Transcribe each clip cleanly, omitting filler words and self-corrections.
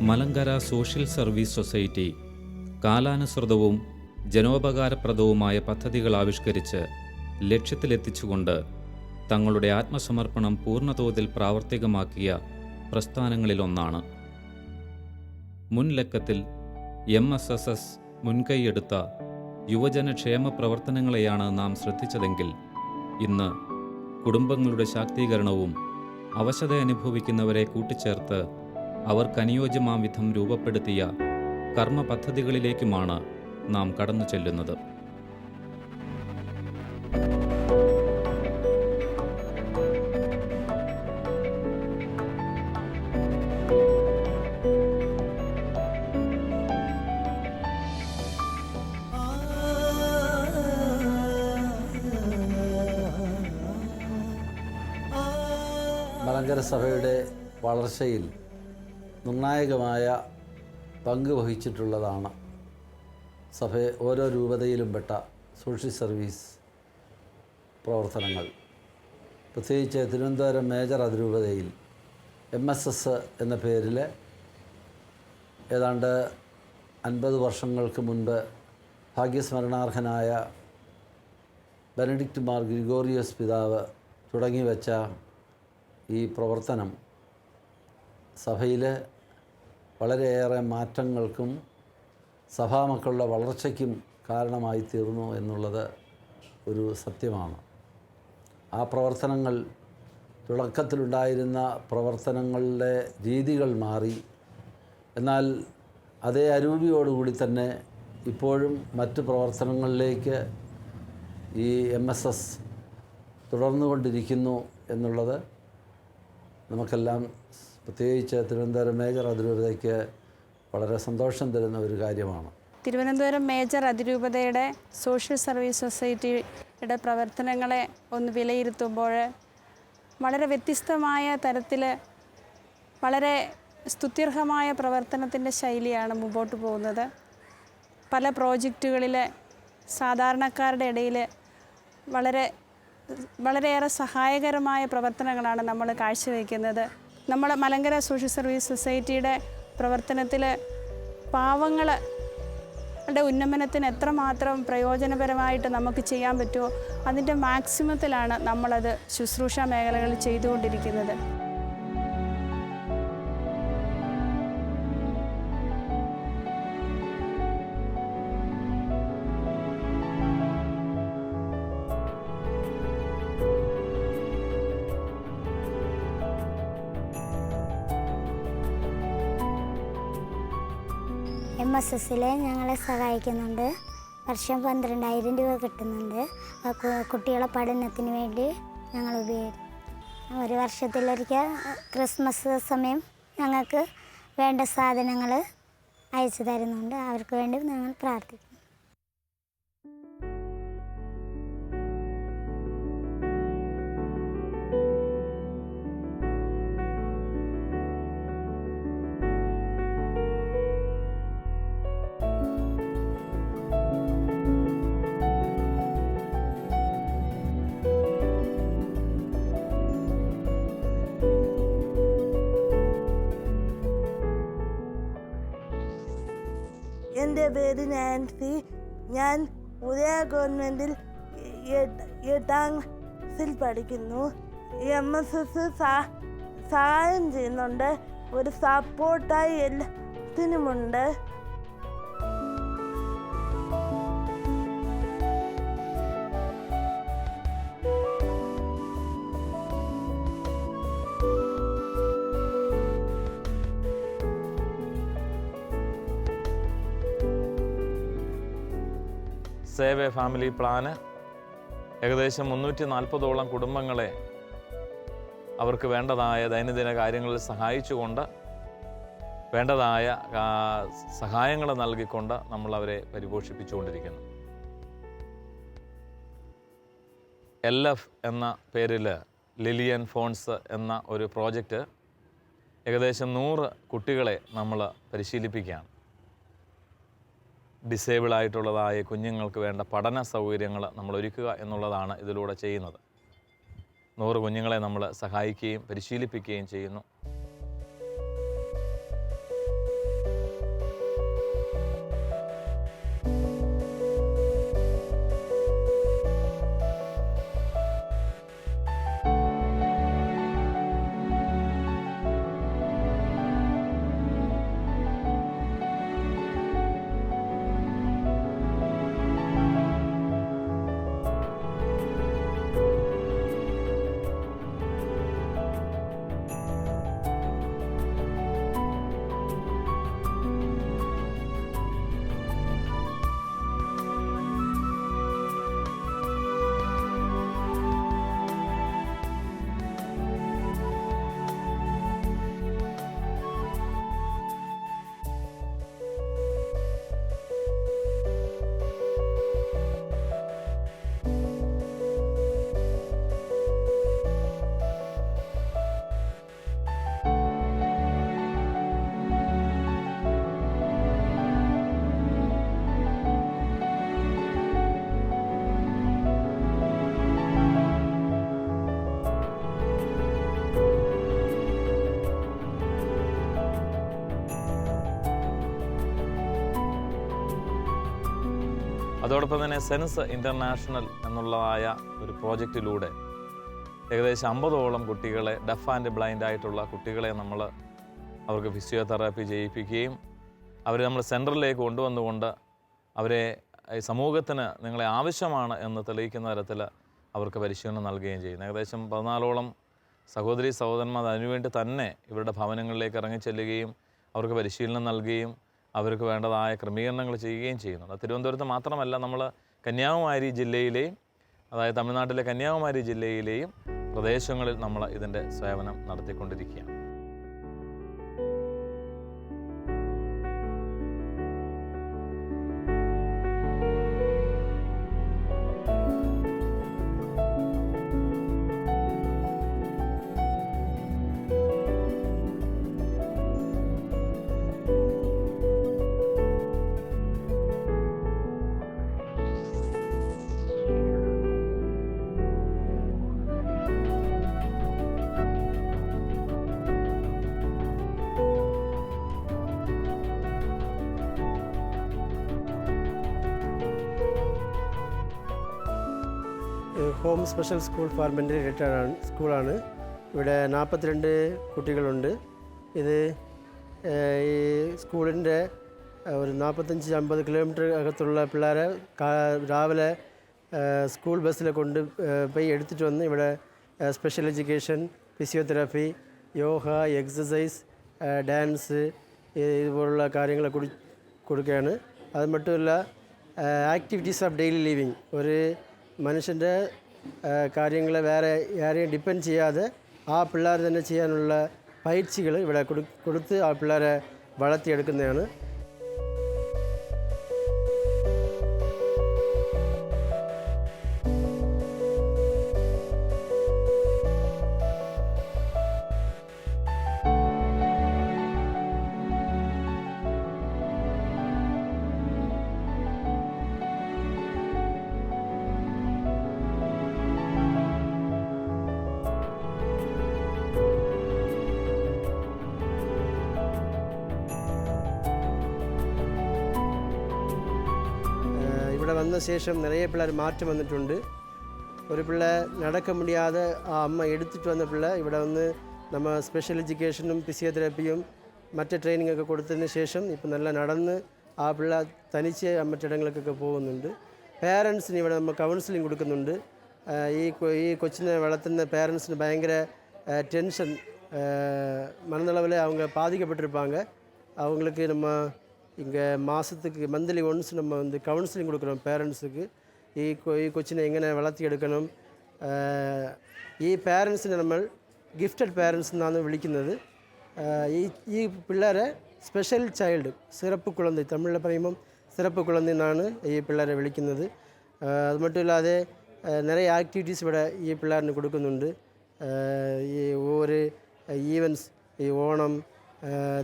Malankara social service society കാലാനുസൃതവും ജനോപകാരപ്രദവുമായ പദ്ധതികൾ ആവിഷ്കരിച്ച് ലക്ഷ്യത്തിലെത്തിച്ചുകൊണ്ട് തങ്ങളുടെ ആത്മസമർപ്പണം പൂർണ്ണതോതിൽ പ്രാവർത്തികമാക്കിയ പ്രസ്ഥാനങ്ങളിലൊന്നാണ്. മുൻ ലക്കത്തിൽ MSSS മുൻകൈയെടുത്ത യുവജനക്ഷേമ പ്രവർത്തനങ്ങളെയാണ് നാം ശ്രദ്ധിച്ചതെങ്കിൽ ഇന്ന് കുടുംബങ്ങളുടെ ശാക്തീകരണവും അവശത അനുഭവിക്കുന്നവരെ കൂട്ടിച്ചേർത്ത് അവർക്കനുയോജ്യമാം വിധം രൂപപ്പെടുത്തിയ കർമ്മ പദ്ധതികളിലേക്കുമാണ് നാം കടന്നു ചെല്ലുന്നത്. മലങ്കര സഭയുടെ വളർച്ചയിൽ നിർണായകമായ പങ്ക് വഹിച്ചിട്ടുള്ളതാണ് സഭ ഓരോ രൂപതയിലും പെട്ട സോഷ്യൽ സർവീസ് പ്രവർത്തനങ്ങൾ. പ്രത്യേകിച്ച് തിരുവനന്തപുരം മേജർ അതിരൂപതയിൽ MSS എന്ന പേരിൽ ഏതാണ്ട് 50 വർഷങ്ങൾക്ക് മുൻപ് ഭാഗ്യസ്മരണാർഹനായ ബെനഡിക്റ്റ് മാർ ഗ്രിഗോറിയോസ് പിതാവ് തുടങ്ങി വച്ച ഈ പ്രവർത്തനം സഭയിൽ വളരെയേറെ മാറ്റങ്ങൾക്കും സഭാമക്കളുടെ വളർച്ചയ്ക്കും കാരണമായി തീർന്നു എന്നുള്ളത് ഒരു സത്യമാണ്. ആ പ്രവർത്തനങ്ങൾ തുടക്കത്തിലുണ്ടായിരുന്ന പ്രവർത്തനങ്ങളുടെ രീതികൾ മാറി. എന്നാൽ അതേ അരൂപിയോടുകൂടി തന്നെ ഇപ്പോഴും മറ്റ് പ്രവർത്തനങ്ങളിലേക്ക് ഈ MSS തുടർന്നുകൊണ്ടിരിക്കുന്നു എന്നുള്ളത് നമുക്കെല്ലാം പ്രത്യേകിച്ച് തിരുവനന്തപുരം മേജർ അതിരൂപതയ്ക്ക് വളരെ സന്തോഷം തരുന്ന ഒരു കാര്യമാണ്. തിരുവനന്തപുരം മേജർ അതിരൂപതയുടെ സോഷ്യൽ സർവീസ് സൊസൈറ്റിയുടെ പ്രവർത്തനങ്ങളെ ഒന്ന് വിലയിരുത്തുമ്പോൾ വളരെ വ്യത്യസ്തമായ തരത്തിൽ വളരെ സ്തുത്യർഹമായ പ്രവർത്തനത്തിൻ്റെ ശൈലിയാണ് മുമ്പോട്ട് പോകുന്നത്. പല പ്രോജക്റ്റുകളിൽ സാധാരണക്കാരുടെ ഇടയിൽ വളരെയേറെ സഹായകരമായ പ്രവർത്തനങ്ങളാണ് നമ്മൾ കാഴ്ചവെക്കുന്നത്. നമ്മൾ മലങ്കര സോഷ്യൽ സർവീസ് സൊസൈറ്റിയുടെ പ്രവർത്തനത്തിൽ പാവങ്ങളുടെ ഉന്നമനത്തിന് എത്രമാത്രം പ്രയോജനപരമായിട്ട് നമുക്ക് ചെയ്യാൻ പറ്റുമോ അതിൻ്റെ മാക്സിമത്തിലാണ് നമ്മളത് ശുശ്രൂഷ മേഖലകളിൽ ചെയ്തുകൊണ്ടിരിക്കുന്നത്. MSSൽ ഞങ്ങളെ സഹായിക്കുന്നുണ്ട്. വർഷം 12,000 രൂപ കിട്ടുന്നുണ്ട്. കുട്ടികളെ പഠനത്തിന് വേണ്ടി ഞങ്ങൾ ഉപയോഗിക്കും. ഒരു വർഷത്തിലൊരിക്കൽ ക്രിസ്മസ് സമയം ഞങ്ങൾക്ക് വേണ്ട സാധനങ്ങൾ അയച്ചു തരുന്നുണ്ട്. അവർക്ക് വേണ്ടി ഞങ്ങൾ പ്രാർത്ഥിക്കും. എൻ്റെ പേര് നാൻസി. ഞാൻ ഉദയ ഗവൺമെൻറ്റിൽ 8ാം ക്ലാസ്സിൽ പഠിക്കുന്നു. MSS സഹായം ചെയ്യുന്നുണ്ട്. ഒരു സപ്പോർട്ടായി എല്ലാത്തിനുമുണ്ട്. സേവ് എ ഫാമിലി പ്ലാന് ഏകദേശം 340ഓളം കുടുംബങ്ങളെ അവർക്ക് വേണ്ടതായ ദൈനംദിന കാര്യങ്ങളിൽ സഹായിച്ചുകൊണ്ട് വേണ്ടതായ സഹായങ്ങൾ നൽകിക്കൊണ്ട് നമ്മളവരെ പരിപോഷിപ്പിച്ചുകൊണ്ടിരിക്കുന്നു. LF എന്ന പേരിൽ ലിലിയൻ ഫോൺസ് എന്ന ഒരു പ്രോജക്റ്റ് ഏകദേശം 100 കുട്ടികളെ നമ്മൾ പരിശീലിപ്പിക്കുകയാണ്. ഡിസേബിളായിട്ടുള്ളതായ കുഞ്ഞുങ്ങൾക്ക് വേണ്ട പഠന സൗകര്യങ്ങൾ നമ്മൾ ഒരുക്കുക എന്നുള്ളതാണ് ഇതിലൂടെ ചെയ്യുന്നത്. 100 കുഞ്ഞുങ്ങളെ നമ്മൾ സഹായിക്കുകയും പരിശീലിപ്പിക്കുകയും ചെയ്യുന്നു. അതോടൊപ്പം തന്നെ സെൻസ് ഇൻ്റർനാഷണൽ എന്നുള്ളതായ ഒരു പ്രോജക്റ്റിലൂടെ ഏകദേശം 50ഓളം കുട്ടികളെ, ഡെഫ് ആൻഡ് ബ്ലൈൻഡ് ആയിട്ടുള്ള കുട്ടികളെ അവർക്ക് ഫിസിയോതെറാപ്പി ചെയ്യിപ്പിക്കുകയും അവരെ നമ്മൾ സെൻറ്ററിലേക്ക് കൊണ്ടുവന്നുകൊണ്ട് അവരെ സമൂഹത്തിന് നിങ്ങളെ ആവശ്യമാണ് എന്ന് തെളിയിക്കുന്ന തരത്തിൽ അവർക്ക് പരിശീലനം നൽകുകയും ചെയ്യുന്നു. ഏകദേശം 14ഓളം സഹോദരി സഹോദരന്മാർ അതിനുവേണ്ടി തന്നെ ഇവരുടെ ഭവനങ്ങളിലേക്ക് ഇറങ്ങിച്ചെല്ലുകയും അവർക്ക് പരിശീലനം നൽകുകയും അവർക്ക് വേണ്ടതായ ക്രമീകരണങ്ങൾ ചെയ്യുകയും ചെയ്യുന്നുണ്ട്. തിരുവനന്തപുരത്ത് മാത്രമല്ല, നമ്മൾ കന്യാകുമാരി ജില്ലയിലെയും, അതായത് തമിഴ്നാട്ടിലെ കന്യാകുമാരി ജില്ലയിലെയും പ്രദേശങ്ങളിൽ നമ്മൾ ഇതിൻ്റെ സേവനം നടത്തിക്കൊണ്ടിരിക്കുകയാണ്. Home special school for mentally retired സ്കൂളാണ്. ഇവിടെ 42 കുട്ടികളുണ്ട്. ഇത് ഈ സ്കൂളിൻ്റെ ഒരു 45-50 കിലോമീറ്റർ അകത്തുള്ള പിള്ളേരെ രാവിലെ സ്കൂൾ ബസ്സിൽ പോയി എടുത്തിട്ട് വന്ന് ഇവിടെ special education, physiotherapy, yoga, exercise, dance ഇതുപോലുള്ള കാര്യങ്ങൾ കൊടുക്കുകയാണ്. അത് മാത്രമല്ല ആക്ടിവിറ്റീസ് ഓഫ് ഡെയിലി ലിവിങ്, ഒരു മനുഷ്യൻ്റെ കാര്യങ്ങളെ വേറെ ആരെയും ഡിപ്പെൻഡ് ചെയ്യാതെ ആ പിള്ളേർ തന്നെ ചെയ്യാനുള്ള പയിற்சிകൾ ഇവിടെ കൊടുത്ത് ആ പിള്ളേരെ വളർത്തിയെടുക്കുന്നതാണ്. ഇവിടെ വന്ന ശേഷം നിറയെ പിള്ളേർ മാറ്റം വന്നിട്ടുണ്ട്. ഒരു പിള്ളേ നടക്ക മുടിയാതെ ആ അമ്മ എടുത്തിട്ട് വന്ന പിള്ളേ ഇവിടെ വന്ന് നമ്മൾ സ്പെഷ്യൽ എഡ്യൂക്കേഷനും ഫിസിയോതെറാപ്പിയും മറ്റ് ട്രെയിനിങ്ങൊക്കെ കൊടുത്തതിന് ശേഷം ഇപ്പം നല്ല നടന്ന് ആ പിള്ളേ തനിച്ച് മറ്റിടങ്ങൾക്കൊക്കെ പോകുന്നുണ്ട്. പേരൻസിന് ഇവിടെ നമ്മൾ കൗൺസിലിംഗ് കൊടുക്കുന്നുണ്ട്. ഈ കൊച്ചിനെ വളർത്തുന്ന പേരൻസിന് ഭയങ്കര டென்ஷன் மனதளவில் அவங்க பாதிக்கப்பட்டிருப்பாங்க. அவங்களுக்கு நம்ம இங்கே மாதத்துக்கு மந்த்லி ஒன்ஸ் நம்ம வந்து கவுன்சிலிங் கொடுக்குறோம் പേരൻസിക്ക്. ഈ കൊച്ചിനെ എങ്ങനെ വളർത്തിയെടുക്കണം. ഈ പേരൻസിനെ നമ്മൾ ഗിഫ്റ്റഡ് പേരൻസ് എന്നാണ് വിളിക്കുന്നത്. ഈ പിള്ളേരെ സ്പെഷ്യൽ ചൈൽഡ്, സിറപ്പ് കുളന്തി, തമിഴിൽ പറയുമ്പം സിറപ്പ് കുളന്തി എന്നാണ് ഈ പിള്ളേരെ വിളിക്കുന്നത്. അത് മറ്റുമില്ലാതെ നിറയെ ആക്ടിവിറ്റീസ് ഇവിടെ ഈ പിള്ളേരിന് കൊടുക്കുന്നുണ്ട്. ഈ ഒவ்வொரு ഈവൻസ്, ഈ ഓണം,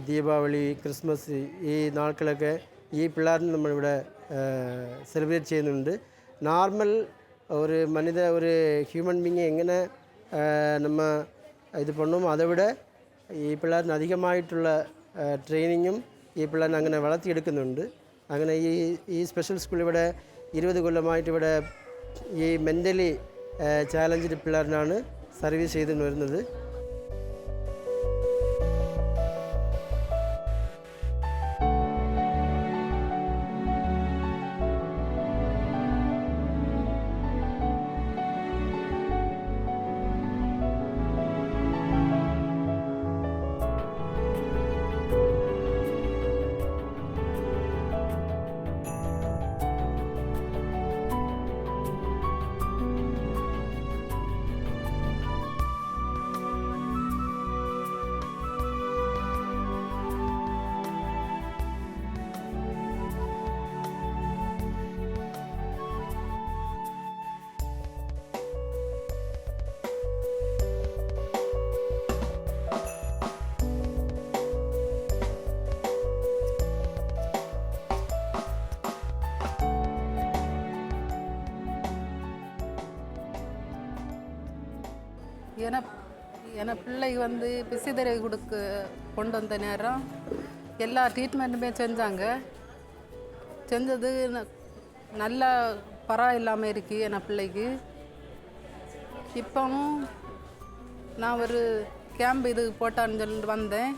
ദീപാവലി, ക്രിസ്മസ് ഈ നാൾക്കളൊക്കെ ഈ പിള്ളേരിന് നമ്മളിവിടെ സെലിബ്രേറ്റ് ചെയ്യുന്നുണ്ട്. നോർമൽ ഒരു ഒരു ഹ്യൂമൻ ബീങ് എങ്ങനെ നമ്മ ഇത് പണ്ണും അതെവിടെ ഈ പിള്ളേരിന് അധികമായിട്ടുള്ള ട്രെയിനിങ്ങും ഈ പിള്ളേരിനെ അങ്ങനെ വളർത്തിയെടുക്കുന്നുണ്ട്. അങ്ങനെ ഈ സ്പെഷ്യൽ സ്കൂൾ ഇവിടെ 20 കൊല്ലമായിട്ട് ഇവിടെ ഈ മെൻ്റലി ചാലഞ്ചഡ് പിള്ളേരിനാണ് സർവീസ് ചെയ്തു വരുന്നത്. என பிள்ளைக்கு வந்து பிசிதரை கொண்டு வந்த நேரம் எல்லா ட்ரீட்மெண்ட்டுமே செஞ்சாங்க. செஞ்சது நல்ல பரவாயில்லாமல் இருக்கு என் பிள்ளைக்கு. இப்போவும் நான் ஒரு கேம்ப் இது போட்டான்னு சொல்லிட்டு வந்தேன்.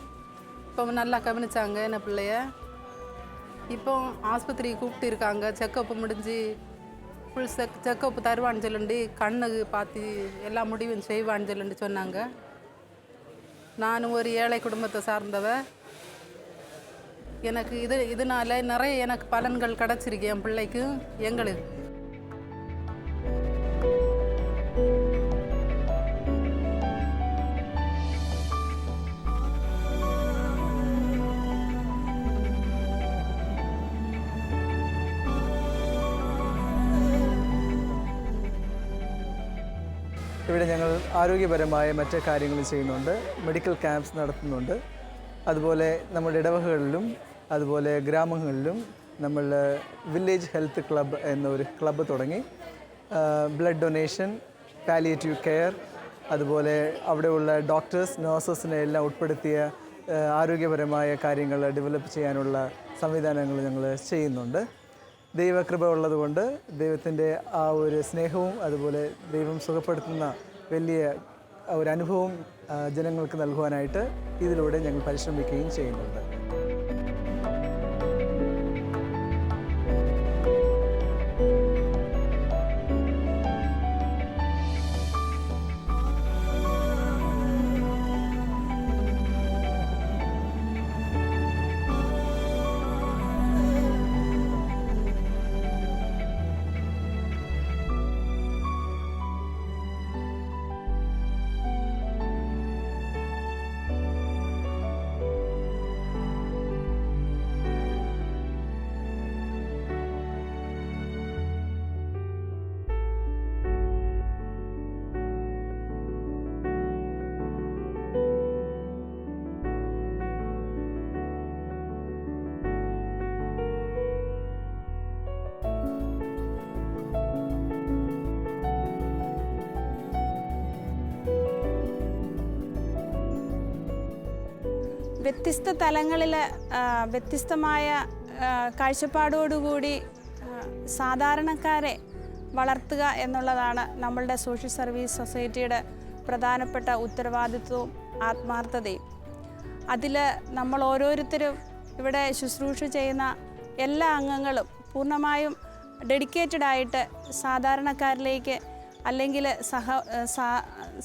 இப்போ நல்லா கவனிச்சாங்க என் பிள்ளைய. இப்போ ஆஸ்பத்திரிக்கு கூப்பிட்டு இருக்காங்க. செக்கப்பு முடிஞ்சு ஃபுல் செக்கப்பு தருவான்னு சொல்லிட்டு கண்ணுக்கு பார்த்து எல்லா முடிவும் செய்வான்னு சொல்லிட்டு சொன்னாங்க. நானும் ஒரு ஏழை குடும்பத்தை சார்ந்தவ. எனக்கு இதனால நிறைய எனக்கு பலன்கள் கிடச்சிருக்கு என் பிள்ளைக்கு எங்களுக்கு. ഇവിടെ ഞങ്ങൾ ആരോഗ്യപരമായ മറ്റ് കാര്യങ്ങൾ ചെയ്യുന്നുണ്ട്. മെഡിക്കൽ ക്യാമ്പ്സ് നടത്തുന്നുണ്ട്. അതുപോലെ നമ്മുടെ ഇടവകകളിലും അതുപോലെ ഗ്രാമങ്ങളിലും നമ്മൾ വില്ലേജ് ഹെൽത്ത് ക്ലബ്ബ് എന്നൊരു ക്ലബ്ബ് തുടങ്ങി ബ്ലഡ് ഡൊനേഷൻ, പാലിയേറ്റീവ് കെയർ, അതുപോലെ അവിടെയുള്ള ഡോക്ടേഴ്സ്, നഴ്സസിനെ എല്ലാം ഉൾപ്പെടുത്തിയ ആരോഗ്യപരമായ കാര്യങ്ങൾ ഡെവലപ്പ് ചെയ്യാനുള്ള സംവിധാനങ്ങൾ ഞങ്ങൾ ചെയ്യുന്നുണ്ട്. ദൈവകൃപ ഉള്ളതുകൊണ്ട് ദൈവത്തിൻ്റെ ആ ഒരു സ്നേഹവും അതുപോലെ ദൈവം സുഖപ്പെടുത്തുന്ന വലിയ ഒരു അനുഭവം ജനങ്ങൾക്ക് നൽകുവാനായിട്ട് ഇതിലൂടെ ഞങ്ങൾ പരിശ്രമിക്കുകയും ചെയ്യുന്നുണ്ട്. വ്യത്യസ്ത തലങ്ങളിൽ വ്യത്യസ്തമായ കാഴ്ചപ്പാടോടുകൂടി സാധാരണക്കാരെ വളർത്തുക എന്നുള്ളതാണ് നമ്മളുടെ സോഷ്യൽ സർവീസ് സൊസൈറ്റിയുടെ പ്രധാനപ്പെട്ട ഉത്തരവാദിത്വവും ആത്മാർത്ഥതയും. അതിൽ നമ്മൾ ഓരോരുത്തരും ഇവിടെ ശുശ്രൂഷ ചെയ്യുന്ന എല്ലാ അംഗങ്ങളും പൂർണ്ണമായും ഡെഡിക്കേറ്റഡായിട്ട് സാധാരണക്കാരിലേക്ക് അല്ലെങ്കിൽ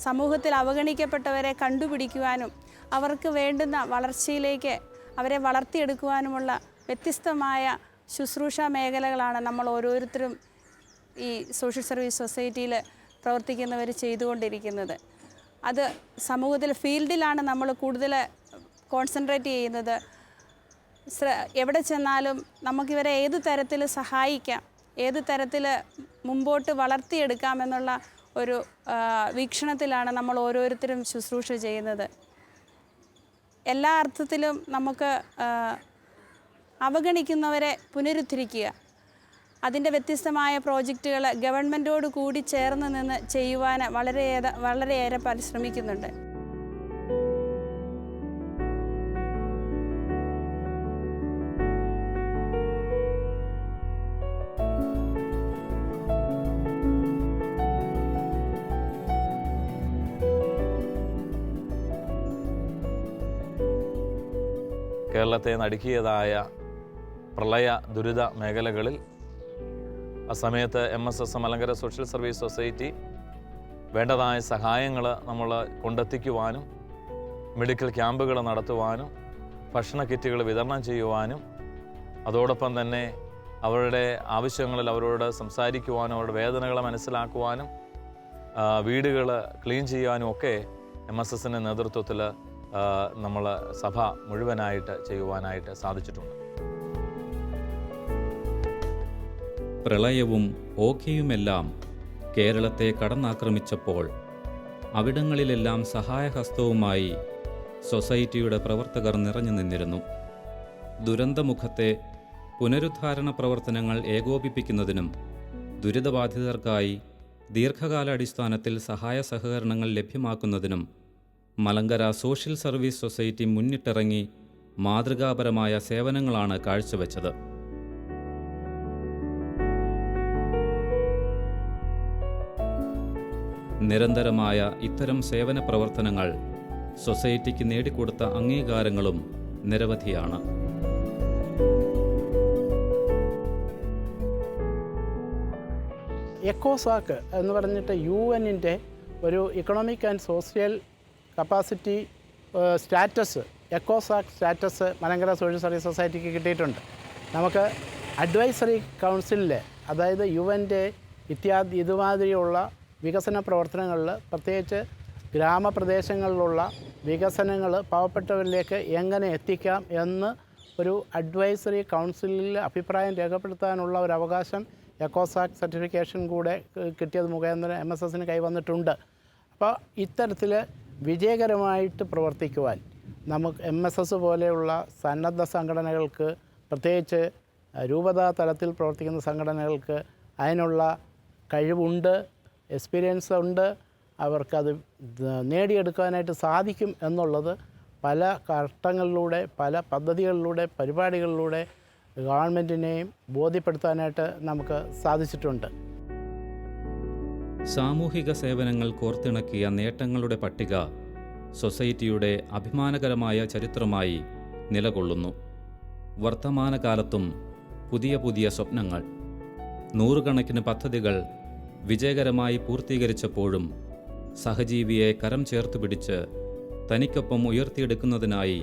സമൂഹത്തിൽ അവഗണിക്കപ്പെട്ടവരെ കണ്ടുപിടിക്കുവാനും അവർക്ക് വേണ്ടുന്ന വളർച്ചയിലേക്ക് അവരെ വളർത്തിയെടുക്കുവാനുമുള്ള വ്യത്യസ്തമായ ശുശ്രൂഷ മേഖലകളാണ് നമ്മൾ ഓരോരുത്തരും ഈ സോഷ്യൽ സർവീസ് സൊസൈറ്റിയിൽ പ്രവർത്തിക്കുന്നവർ ചെയ്തുകൊണ്ടിരിക്കുന്നത്. അത് സമൂഹത്തിൽ ഫീൽഡിലാണ് നമ്മൾ കൂടുതൽ കോൺസെൻട്രേറ്റ് ചെയ്യുന്നത്. എവിടെ ചെന്നാലും നമുക്കിവരെ ഏത് തരത്തിൽ സഹായിക്കാം, ഏത് തരത്തിൽ മുമ്പോട്ട് വളർത്തിയെടുക്കാമെന്നുള്ള ഒരു വീക്ഷണത്തിലാണ് നമ്മൾ ഓരോരുത്തരും ശുശ്രൂഷ ചെയ്യുന്നത്. എല്ലാ അർത്ഥത്തിലും നമുക്ക് അവഗണിക്കുന്നവരെ പുനരുദ്ധരിക്കുക, അതിൻ്റെ വ്യത്യസ്തമായ പ്രോജക്റ്റുകൾ ഗവൺമെൻറ്റോട് കൂടി ചേർന്ന് നിന്ന് ചെയ്യുവാൻ വളരെയേറെ പരിശ്രമിക്കുന്നുണ്ട്. കേരളത്തെ നടുക്കിയതായ പ്രളയ ദുരിത മേഖലകളിൽ ആ സമയത്ത് MSS Malankara social service society വേണ്ടതായ സഹായങ്ങൾ നമ്മൾ കൊണ്ടെത്തിക്കുവാനും മെഡിക്കൽ ക്യാമ്പുകൾ നടത്തുവാനും ഭക്ഷണ കിറ്റുകൾ വിതരണം ചെയ്യുവാനും അതോടൊപ്പം തന്നെ അവരുടെ ആവശ്യങ്ങളിൽ അവരോട് സംസാരിക്കുവാനും അവരുടെ വേദനകളെ മനസ്സിലാക്കുവാനും വീടുകൾ ക്ലീൻ ചെയ്യാനും ഒക്കെ MSSൻ്റെ നേതൃത്വത്തിൽ നമ്മൾ സഭ മുഴുവനായിട്ട് ചെയ്യുവാനായിട്ട് സാധിച്ചിട്ടുണ്ട്. പ്രളയവും ഓഖിയുമെല്ലാം കേരളത്തെ കടന്നാക്രമിച്ചപ്പോൾ അവിടങ്ങളിലെല്ലാം സഹായഹസ്തവുമായി സൊസൈറ്റിയുടെ പ്രവർത്തകർ നിറഞ്ഞു നിന്നിരുന്നു. ദുരന്തമുഖത്തെ പുനരുദ്ധാരണ പ്രവർത്തനങ്ങൾ ഏകോപിപ്പിക്കുന്നതിനും ദുരിതബാധിതർക്കായി ദീർഘകാലാടിസ്ഥാനത്തിൽ സഹായ സഹകരണങ്ങൾ ലഭ്യമാക്കുന്നതിനും മലങ്കര സോഷ്യൽ സർവീസ് സൊസൈറ്റി മുന്നിട്ടിറങ്ങി മാതൃകാപരമായ സേവനങ്ങളാണ് കാഴ്ചവെച്ചത്. നിരന്തരമായ ഇത്തരം സേവന പ്രവർത്തനങ്ങൾ സൊസൈറ്റിക്ക് നേടിക്കൊടുത്ത അംഗീകാരങ്ങളും നിരവധിയാണ്. എക്കോസാക്ക് എന്ന് പറഞ്ഞിട്ട് UN-ൻ്റെ ഒരു economic and social capacity status, എക്കോസാക്ക് സ്റ്റാറ്റസ് മലങ്കര സോഷ്യൽ സർവീസ് സൊസൈറ്റിക്ക് കിട്ടിയിട്ടുണ്ട്. നമുക്ക് അഡ്വൈസറി കൗൺസിലിൽ, അതായത് UN-ൻ്റെ ഇതുമാതിരിയുള്ള വികസന പ്രവർത്തനങ്ങളിൽ, പ്രത്യേകിച്ച് ഗ്രാമപ്രദേശങ്ങളിലുള്ള വികസനങ്ങൾ പാവപ്പെട്ടവരിലേക്ക് എങ്ങനെ എത്തിക്കാം എന്ന് ഒരു അഡ്വൈസറി കൗൺസിലിൽ അഭിപ്രായം രേഖപ്പെടുത്താനുള്ള ഒരു അവകാശം എക്കോസാക്ക് സർട്ടിഫിക്കേഷൻ കൂടെ കിട്ടിയത് മുഖേന MSSന് കൈവന്നിട്ടുണ്ട്. അപ്പോൾ ഇത്തരത്തിൽ വിജയകരമായിട്ട് പ്രവർത്തിക്കുവാൻ നമുക്ക് MSS പോലെയുള്ള സന്നദ്ധ സംഘടനകൾക്ക്, പ്രത്യേകിച്ച് രൂപതാ തലത്തിൽ പ്രവർത്തിക്കുന്ന സംഘടനകൾക്ക് അതിനുള്ള കഴിവുണ്ട്, എക്സ്പീരിയൻസ് ഉണ്ട്, അവർക്കത് നേടിയെടുക്കാനായിട്ട് സാധിക്കും എന്നുള്ളത് പല ഘട്ടങ്ങളിലൂടെ, പല പദ്ധതികളിലൂടെ, പരിപാടികളിലൂടെ ഗവൺമെൻറ്റിനെയും ബോധ്യപ്പെടുത്താനായിട്ട് നമുക്ക് സാധിച്ചിട്ടുണ്ട്. സാമൂഹിക സേവനങ്ങൾ കോർത്തിണക്കിയ നേട്ടങ്ങളുടെ പട്ടിക സൊസൈറ്റിയുടെ അഭിമാനകരമായ ചരിത്രമായി നിലകൊള്ളുന്നു. വർത്തമാനകാലത്തും പുതിയ പുതിയ സ്വപ്നങ്ങൾ, നൂറുകണക്കിന് പദ്ധതികൾ വിജയകരമായി പൂർത്തീകരിച്ചപ്പോഴും സഹജീവിയെ കരം ചേർത്ത് പിടിച്ച് തനിക്കൊപ്പം ഉയർത്തിയെടുക്കുന്നതിനായി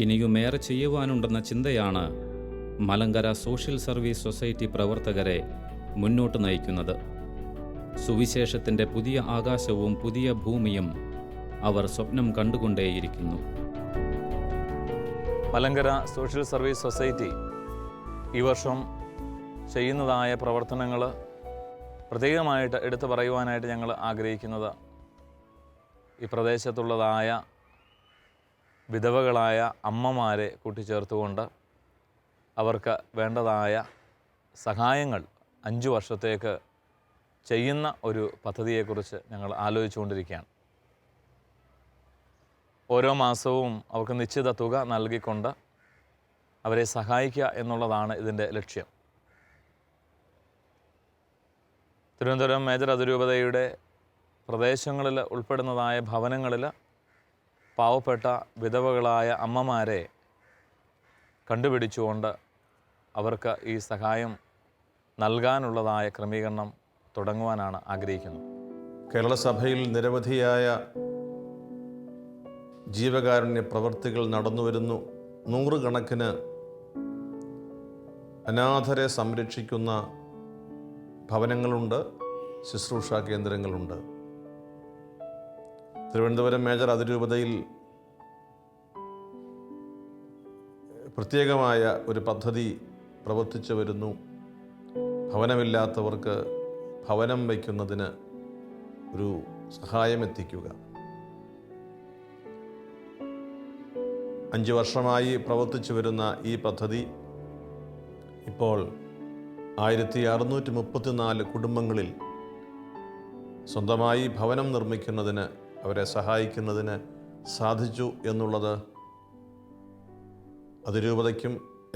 ഇനിയുമേറെ ചെയ്യുവാനുണ്ടെന്ന ചിന്തയാണ് മലങ്കര സോഷ്യൽ സർവീസ് സൊസൈറ്റി പ്രവർത്തകരെ മുന്നോട്ട് നയിക്കുന്നത്. സുവിശേഷത്തിൻ്റെ പുതിയ ആകാശവും പുതിയ ഭൂമിയും അവർ സ്വപ്നം കണ്ടുകൊണ്ടേയിരിക്കുന്നു. മലങ്കര സോഷ്യൽ സർവീസ് സൊസൈറ്റി ഈ വർഷം ചെയ്യുന്നതായ പ്രവർത്തനങ്ങൾ പ്രത്യേകമായിട്ട് എടുത്തു പറയുവാനായിട്ട് ഞങ്ങൾ ആഗ്രഹിക്കുന്നത്, ഈ പ്രദേശത്തുള്ളതായ വിധവകളായ അമ്മമാരെ കൂട്ടിച്ചേർത്തുകൊണ്ട് അവർക്ക് വേണ്ടതായ സഹായങ്ങൾ 5 വർഷത്തേക്ക് ചെയ്യുന്ന ഒരു പദ്ധതിയെക്കുറിച്ച് ഞങ്ങൾ ആലോചിച്ചുകൊണ്ടിരിക്കുകയാണ്. ഓരോ മാസവും അവർക്ക് നിശ്ചിത തുക നൽകിക്കൊണ്ട് അവരെ സഹായിക്കുക എന്നുള്ളതാണ് ഇതിൻ്റെ ലക്ഷ്യം. തിരുവനന്തപുരം മേജർ അതിരൂപതയുടെ പ്രദേശങ്ങളിൽ ഉൾപ്പെടുന്നതായ ഭവനങ്ങളിൽ പാവപ്പെട്ട വിധവകളായ അമ്മമാരെ കണ്ടുപിടിച്ചുകൊണ്ട് അവർക്ക് ഈ സഹായം നൽകാനുള്ളതായ ക്രമീകരണം തുടങ്ങുവാനാണ് ആഗ്രഹിക്കുന്നത്. കേരള സഭയിൽ നിരവധിയായ ജീവകാരുണ്യ പ്രവർത്തികൾ നടന്നുവരുന്നു. 100 കണക്കിന് അനാഥരെ സംരക്ഷിക്കുന്ന ഭവനങ്ങളുണ്ട്, ശുശ്രൂഷാ കേന്ദ്രങ്ങളുണ്ട്. തിരുവനന്തപുരം മേജർ അതിരൂപതയിൽ പ്രത്യേകമായ ഒരു പദ്ധതി പ്രവർത്തിച്ചു വരുന്നു. ഭവനമില്ലാത്തവർക്ക് ഭവനം വയ്ക്കുന്നതിന് ഒരു സഹായം എത്തിക്കുക. 5 വർഷമായി പ്രവർത്തിച്ചു വരുന്ന ഈ പദ്ധതി ഇപ്പോൾ 1634 കുടുംബങ്ങളിൽ സ്വന്തമായി ഭവനം നിർമ്മിക്കുന്നതിന്, അവരെ സഹായിക്കുന്നതിന് സാധിച്ചു എന്നുള്ളത് അതിരൂപതയ്ക്കും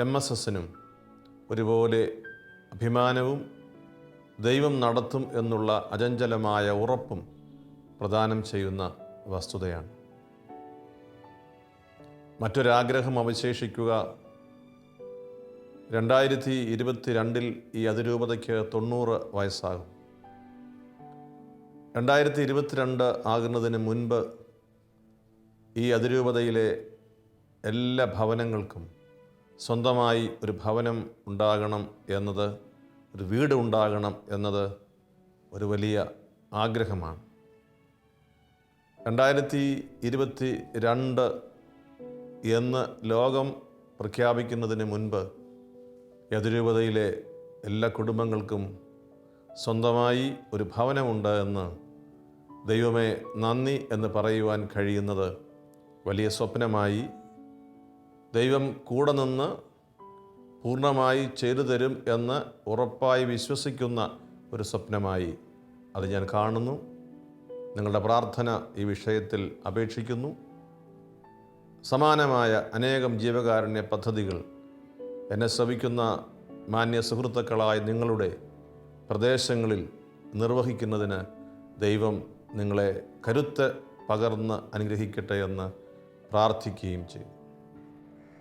MSSനും ഒരുപോലെ അഭിമാനവും ദൈവം നടത്തും എന്നുള്ള അചഞ്ചലമായ ഉറപ്പും പ്രദാനം ചെയ്യുന്ന വസ്തുതയാണ്. മറ്റൊരാഗ്രഹം അവശേഷിക്കുക, 2022 ഈ അതിരൂപതയ്ക്ക് 90 വയസ്സാകും. 2022 ആകുന്നതിന് മുൻപ് ഈ അതിരൂപതയിലെ എല്ലാ ഭവനങ്ങൾക്കും സ്വന്തമായി ഒരു ഭവനം ഉണ്ടാകണം എന്നത്, ഒരു വീട് ഉണ്ടാകണം എന്നത് ഒരു വലിയ ആഗ്രഹമാണ്. 2022 എന്ന് ലോകം പ്രഖ്യാപിക്കുന്നതിന് മുൻപ് അതിരൂപതയിലെ എല്ലാ കുടുംബങ്ങൾക്കും സ്വന്തമായി ഒരു ഭവനമുണ്ട് എന്ന് ദൈവമേ നന്ദി എന്ന് പറയുവാൻ കഴിയുന്നത് വലിയ സ്വപ്നമായി, ദൈവം കൂടെ നിന്ന് പൂർണ്ണമായി ചെയ്തു തരും എന്ന് ഉറപ്പായി വിശ്വസിക്കുന്ന ഒരു സ്വപ്നമായി അത് ഞാൻ കാണുന്നു. നിങ്ങളുടെ പ്രാർത്ഥന ഈ വിഷയത്തിൽ അപേക്ഷിക്കുന്നു. സമാനമായ അനേകം ജീവകാരുണ്യ പദ്ധതികൾ എന്നെ ശ്രവിക്കുന്ന മാന്യ സുഹൃത്തുക്കളായ നിങ്ങളുടെ പ്രദേശങ്ങളിൽ നിർവഹിക്കുന്നതിന് ദൈവം നിങ്ങളെ കരുത്ത് പകർന്ന് അനുഗ്രഹിക്കട്ടെ എന്ന് പ്രാർത്ഥിക്കുകയും ചെയ്തു.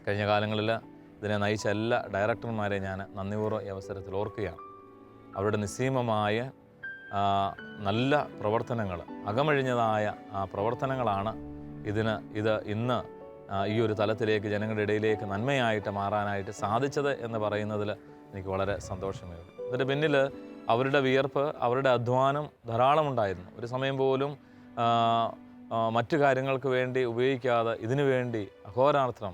കഴിഞ്ഞ കാലങ്ങളിൽ ഇതിനെ നയിച്ച എല്ലാ ഡയറക്ടർമാരെ ഞാൻ നന്ദിപൂർവ്വം ഈ അവസരത്തിൽ ഓർക്കുകയാണ്. അവരുടെ നിസ്സീമമായ നല്ല പ്രവർത്തനങ്ങൾ, അകമഴിഞ്ഞതായ പ്രവർത്തനങ്ങളാണ് ഇത് ഇന്ന് ഈ ഒരു തലത്തിലേക്ക് ജനങ്ങളുടെ ഇടയിലേക്ക് നന്മയായിട്ട് മാറാനായിട്ട് സാധിച്ചത് എന്ന് പറയുന്നതിൽ എനിക്ക് വളരെ സന്തോഷമേ ഉള്ളൂ. ഇതിൻ്റെ പിന്നിൽ അവരുടെ വിയർപ്പ്, അവരുടെ അധ്വാനം ധാരാളമുണ്ടായിരുന്നു. ഒരു സമയം പോലും മറ്റു കാര്യങ്ങൾക്ക് വേണ്ടി ഉപയോഗിക്കാതെ ഇതിനു വേണ്ടി അഹോരാത്രം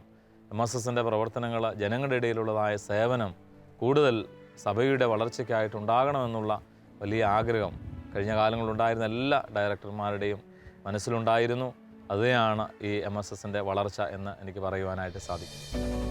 MSSൻ്റെ പ്രവർത്തനങ്ങൾ, ജനങ്ങളുടെ ഇടയിലുള്ളതായ സേവനം കൂടുതൽ സഭയുടെ വളർച്ചയ്ക്കായിട്ടുണ്ടാകണമെന്നുള്ള വലിയ ആഗ്രഹം കഴിഞ്ഞ കാലങ്ങളിലുണ്ടായിരുന്ന എല്ലാ ഡയറക്ടർമാരുടെയും മനസ്സിലുണ്ടായിരുന്നു. അതുതന്നെയാണ് ഈ MSSൻ്റെ വളർച്ച എന്ന് എനിക്ക് പറയുവാനായിട്ട് സാധിക്കും.